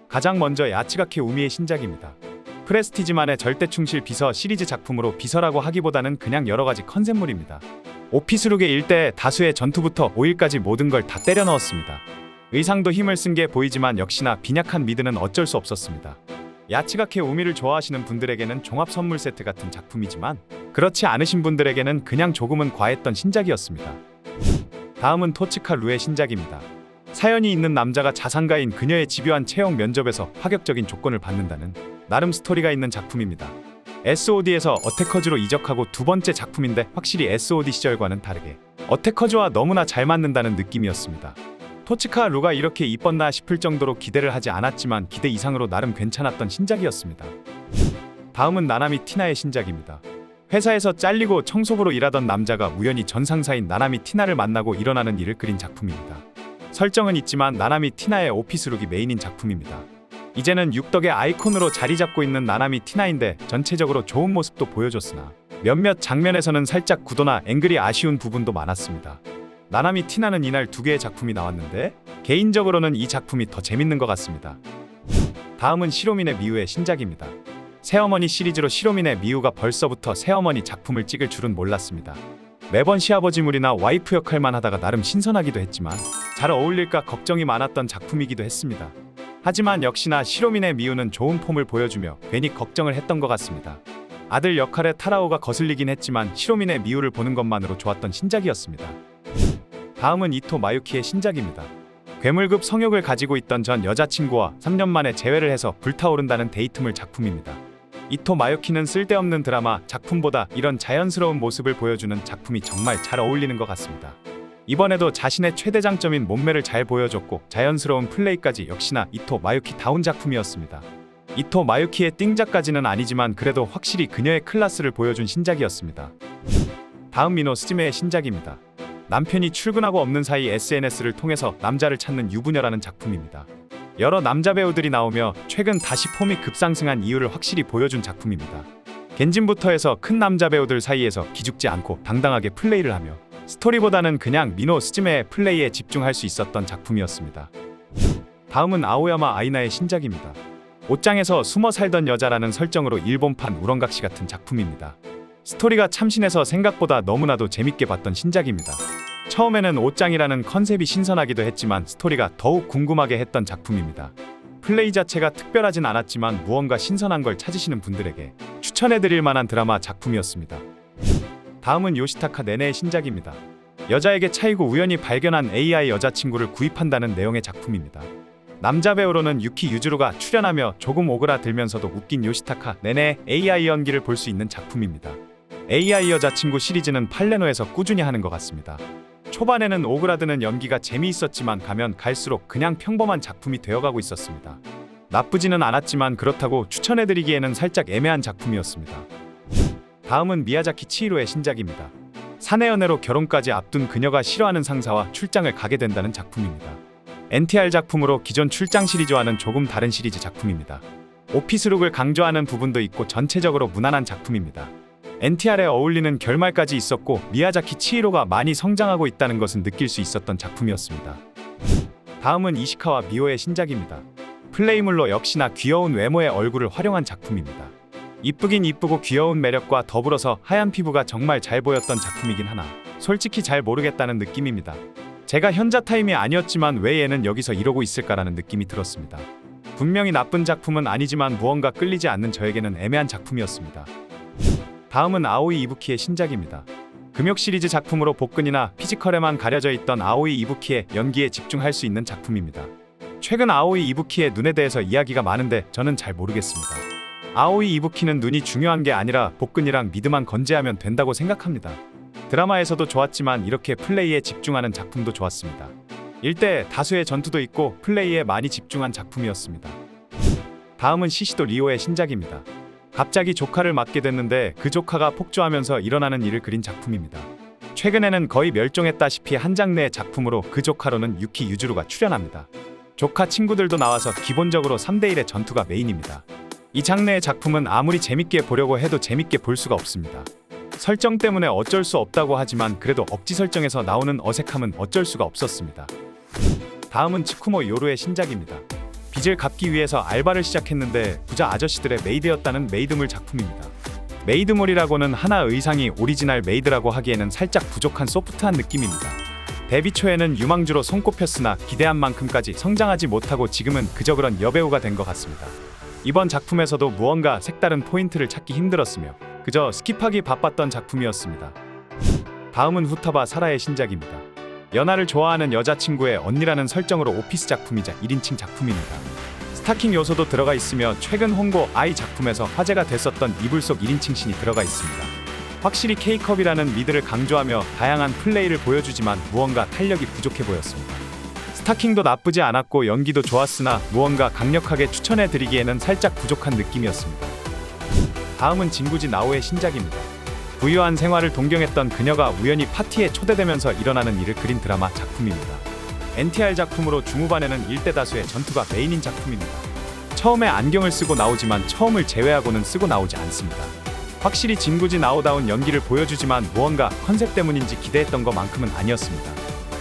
가장 먼저 야치가케 우미의 신작입니다. 프레스티지만의 절대충실 비서 시리즈 작품으로 비서라고 하기보다는 그냥 여러가지 컨셉물입니다. 오피스룩의 일대 다수의 전투부터 오일까지 모든 걸 다 때려 넣었습니다. 의상도 힘을 쓴 게 보이지만 역시나 빈약한 미드는 어쩔 수 없었습니다. 야치가케 우미를 좋아하시는 분들에게는 종합 선물 세트 같은 작품이지만 그렇지 않으신 분들에게는 그냥 조금은 과했던 신작이었습니다. 다음은 토츠카 루의 신작입니다. 사연이 있는 남자가 자산가인 그녀의 집요한 채용 면접에서 파격적인 조건을 받는다는 나름 스토리가 있는 작품입니다. SOD에서 어태커즈로 이적하고 두 번째 작품인데 확실히 SOD 시절과는 다르게 어태커즈와 너무나 잘 맞는다는 느낌이었습니다. 토츠카 루가 이렇게 이뻤나 싶을 정도로 기대를 하지 않았지만 기대 이상으로 나름 괜찮았던 신작이었습니다. 다음은 나나미 티나의 신작입니다. 회사에서 잘리고 청소부로 일하던 남자가 우연히 전 상사인 나나미 티나를 만나고 일어나는 일을 그린 작품입니다. 설정은 있지만 나나미 티나의 오피스룩이 메인인 작품입니다. 이제는 육덕의 아이콘으로 자리 잡고 있는 나나미 티나인데 전체적으로 좋은 모습도 보여줬으나 몇몇 장면에서는 살짝 구도나 앵글이 아쉬운 부분도 많았습니다. 나나미 티나는 이날 두 개의 작품이 나왔는데 개인적으로는 이 작품이 더 재밌는 것 같습니다. 다음은 시로미네 미우의 신작입니다. 새어머니 시리즈로 시로미네 미우가 벌써부터 새어머니 작품을 찍을 줄은 몰랐습니다. 매번 시아버지물이나 와이프 역할만 하다가 나름 신선하기도 했지만 잘 어울릴까 걱정이 많았던 작품이기도 했습니다. 하지만 역시나 시로미네 미우는 좋은 폼을 보여주며 괜히 걱정을 했던 것 같습니다. 아들 역할에 타라오가 거슬리긴 했지만 시로미네 미우를 보는 것만으로 좋았던 신작이었습니다. 다음은 이토 마유키의 신작입니다. 괴물급 성욕을 가지고 있던 전 여자친구와 3년 만에 재회를 해서 불타오른다는 데이트물 작품입니다. 이토 마유키는 쓸데없는 드라마 작품보다 이런 자연스러운 모습을 보여주는 작품이 정말 잘 어울리는 것 같습니다. 이번에도 자신의 최대 장점인 몸매를 잘 보여줬고 자연스러운 플레이까지 역시나 이토 마유키다운 작품이었습니다. 이토 마유키의 띵작까지는 아니지만 그래도 확실히 그녀의 클래스를 보여준 신작이었습니다. 다음 미노 스즈메의 신작입니다. 남편이 출근하고 없는 사이 SNS를 통해서 남자를 찾는 유부녀라는 작품입니다. 여러 남자 배우들이 나오며 최근 다시 폼이 급상승한 이유를 확실히 보여준 작품입니다. 겐진부터 해서 큰 남자 배우들 사이에서 기죽지 않고 당당하게 플레이를 하며 스토리보다는 그냥 미노 스즈메의 플레이에 집중할 수 있었던 작품이었습니다. 다음은 아오야마 아이나의 신작입니다. 옷장에서 숨어 살던 여자라는 설정으로 일본판 우렁각시 같은 작품입니다. 스토리가 참신해서 생각보다 너무나도 재밌게 봤던 신작입니다. 처음에는 옷장이라는 컨셉이 신선하기도 했지만 스토리가 더욱 궁금하게 했던 작품입니다. 플레이 자체가 특별하진 않았지만 무언가 신선한 걸 찾으시는 분들에게 추천해드릴 만한 드라마 작품이었습니다. 다음은 요시타카 네네의 신작입니다. 여자에게 차이고 우연히 발견한 AI 여자친구를 구입한다는 내용의 작품입니다. 남자 배우로는 유키 유즈루가 출연하며 조금 오그라들면서도 웃긴 요시타카 네네의 AI 연기를 볼 수 있는 작품입니다. AI 여자친구 시리즈는 팔레노에서 꾸준히 하는 것 같습니다. 초반에는 오그라드는 연기가 재미있었지만 가면 갈수록 그냥 평범한 작품이 되어가고 있었습니다. 나쁘지는 않았지만 그렇다고 추천해드리기에는 살짝 애매한 작품이었습니다. 다음은 미야자키 치히로의 신작입니다. 사내 연애로 결혼까지 앞둔 그녀가 싫어하는 상사와 출장을 가게 된다는 작품입니다. NTR 작품으로 기존 출장 시리즈와는 조금 다른 시리즈 작품입니다. 오피스룩을 강조하는 부분도 있고 전체적으로 무난한 작품입니다. NTR에 어울리는 결말까지 있었고 미야자키 치히로가 많이 성장하고 있다는 것은 느낄 수 있었던 작품이었습니다. 다음은 이시카와 미호의 신작입니다. 플레이물로 역시나 귀여운 외모의 얼굴을 활용한 작품입니다. 이쁘긴 이쁘고 귀여운 매력과 더불어서 하얀 피부가 정말 잘 보였던 작품이긴 하나 솔직히 잘 모르겠다는 느낌입니다. 제가 현자 타임이 아니었지만 왜 얘는 여기서 이러고 있을까라는 느낌이 들었습니다. 분명히 나쁜 작품은 아니지만 무언가 끌리지 않는 저에게는 애매한 작품이었습니다. 다음은 아오이 이부키의 신작입니다. 금욕 시리즈 작품으로 복근이나 피지컬에만 가려져 있던 아오이 이부키의 연기에 집중할 수 있는 작품입니다. 최근 아오이 이부키의 눈에 대해서 이야기가 많은데 저는 잘 모르겠습니다. 아오이 이부키는 눈이 중요한 게 아니라 복근이랑 미드만 건재하면 된다고 생각합니다. 드라마에서도 좋았지만 이렇게 플레이에 집중하는 작품도 좋았습니다. 일대 다수의 전투도 있고 플레이에 많이 집중한 작품이었습니다. 다음은 시시도 리오의 신작입니다. 갑자기 조카를 맡게 됐는데 그 조카가 폭주하면서 일어나는 일을 그린 작품입니다. 최근에는 거의 멸종했다시피 한 장르의 작품으로 그 조카로는 유키 유즈루가 출연합니다. 조카 친구들도 나와서 기본적으로 3대1의 전투가 메인입니다. 이 장르의 작품은 아무리 재밌게 보려고 해도 재밌게 볼 수가 없습니다. 설정 때문에 어쩔 수 없다고 하지만 그래도 억지 설정에서 나오는 어색함은 어쩔 수가 없었습니다. 다음은 치쿠모 요루의 신작입니다. 빚을 갚기 위해서 알바를 시작했는데 부자 아저씨들의 메이드였다는 메이드물 작품입니다. 메이드물이라고는 하나 의상이 오리지널 메이드라고 하기에는 살짝 부족한 소프트한 느낌입니다. 데뷔 초에는 유망주로 손꼽혔으나 기대한 만큼까지 성장하지 못하고 지금은 그저 그런 여배우가 된 것 같습니다. 이번 작품에서도 무언가 색다른 포인트를 찾기 힘들었으며 그저 스킵하기 바빴던 작품이었습니다. 다음은 후타바 사라의 신작입니다. 연하를 좋아하는 여자친구의 언니라는 설정으로 오피스 작품이자 1인칭 작품입니다. 스타킹 요소도 들어가 있으며 최근 홍보 아이 작품에서 화제가 됐었던 이불 속 1인칭 씬이 들어가 있습니다. 확실히 K컵이라는 미드를 강조하며 다양한 플레이를 보여주지만 무언가 탄력이 부족해 보였습니다. 스타킹도 나쁘지 않았고 연기도 좋았으나 무언가 강력하게 추천해드리기에는 살짝 부족한 느낌이었습니다. 다음은 진구지 나오의 신작입니다. 부유한 생활을 동경했던 그녀가 우연히 파티에 초대되면서 일어나는 일을 그린 드라마 작품입니다. NTR 작품으로 중후반에는 일대 다수의 전투가 메인인 작품입니다. 처음에 안경을 쓰고 나오지만 처음을 제외하고는 쓰고 나오지 않습니다. 확실히 진구지 나오다운 연기를 보여주지만 무언가 컨셉 때문인지 기대했던 것만큼은 아니었습니다.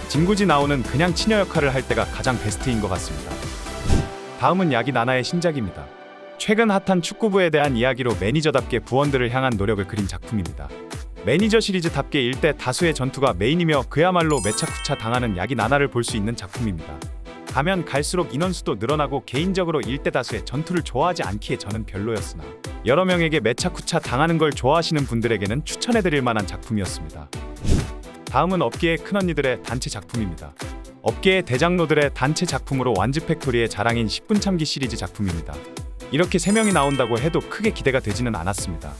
진구지 나오는 그냥 치녀 역할을 할 때가 가장 베스트인 것 같습니다. 다음은 야기 나나의 신작입니다. 최근 핫한 축구부에 대한 이야기로 매니저답게 부원들을 향한 노력을 그린 작품입니다. 매니저 시리즈답게 일대 다수의 전투가 메인이며 그야말로 매차쿠차 당하는 야기 나나를 볼 수 있는 작품입니다. 가면 갈수록 인원수도 늘어나고 개인적으로 일대 다수의 전투를 좋아하지 않기에 저는 별로였으나 여러 명에게 매차쿠차 당하는 걸 좋아하시는 분들에게는 추천해드릴 만한 작품이었습니다. 다음은 업계의 큰언니들의 단체 작품입니다. 업계의 대장로들의 단체 작품으로 완즈팩토리의 자랑인 10분 참기 시리즈 작품입니다. 이렇게 3명이 나온다고 해도 크게 기대가 되지는 않았습니다.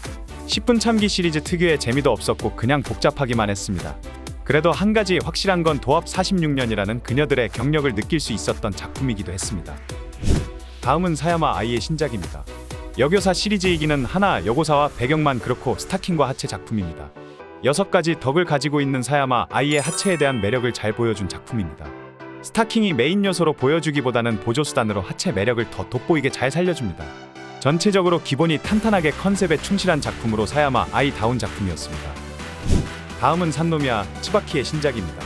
10분 참기 시리즈 특유의 재미도 없었고 그냥 복잡하기만 했습니다. 그래도 한 가지 확실한 건 도합 46년이라는 그녀들의 경력을 느낄 수 있었던 작품이기도 했습니다. 다음은 사야마 아이의 신작입니다. 여교사 시리즈이기는 하나 여고사와 배경만 그렇고 스타킹과 하체 작품입니다. 6가지 덕을 가지고 있는 사야마 아이의 하체에 대한 매력을 잘 보여준 작품입니다. 스타킹이 메인 요소로 보여주기보다는 보조수단으로 하체 매력을 더 돋보이게 잘 살려줍니다. 전체적으로 기본이 탄탄하게 컨셉에 충실한 작품으로 사야마 아이다운 작품이었습니다. 다음은 산노미야 츠바키의 신작입니다.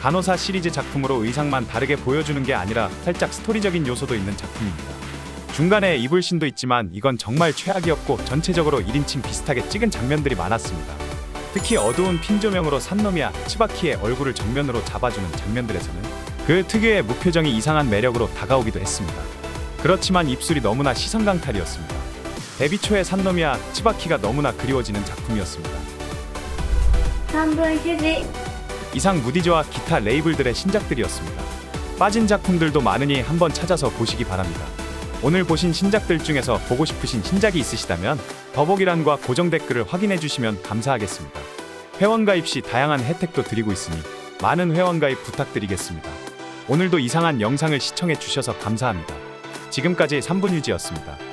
간호사 시리즈 작품으로 의상만 다르게 보여주는 게 아니라 살짝 스토리적인 요소도 있는 작품입니다. 중간에 이불신도 있지만 이건 정말 최악이었고 전체적으로 1인칭 비슷하게 찍은 장면들이 많았습니다. 특히 어두운 핀 조명으로 산노미야 츠바키의 얼굴을 정면으로 잡아주는 장면들에서는 그 특유의 무표정이 이상한 매력으로 다가오기도 했습니다. 그렇지만 입술이 너무나 시선 강탈이었습니다. 데뷔 초의 산노미야 츠바키가 너무나 그리워지는 작품이었습니다. 이상 무디즈와 기타 레이블들의 신작들이었습니다. 빠진 작품들도 많으니 한번 찾아서 보시기 바랍니다. 오늘 보신 신작들 중에서 보고 싶으신 신작이 있으시다면 더보기란과 고정 댓글을 확인해 주시면 감사하겠습니다. 회원가입 시 다양한 혜택도 드리고 있으니 많은 회원가입 부탁드리겠습니다. 오늘도 이상한 영상을 시청해 주셔서 감사합니다. 지금까지 3분유지였습니다.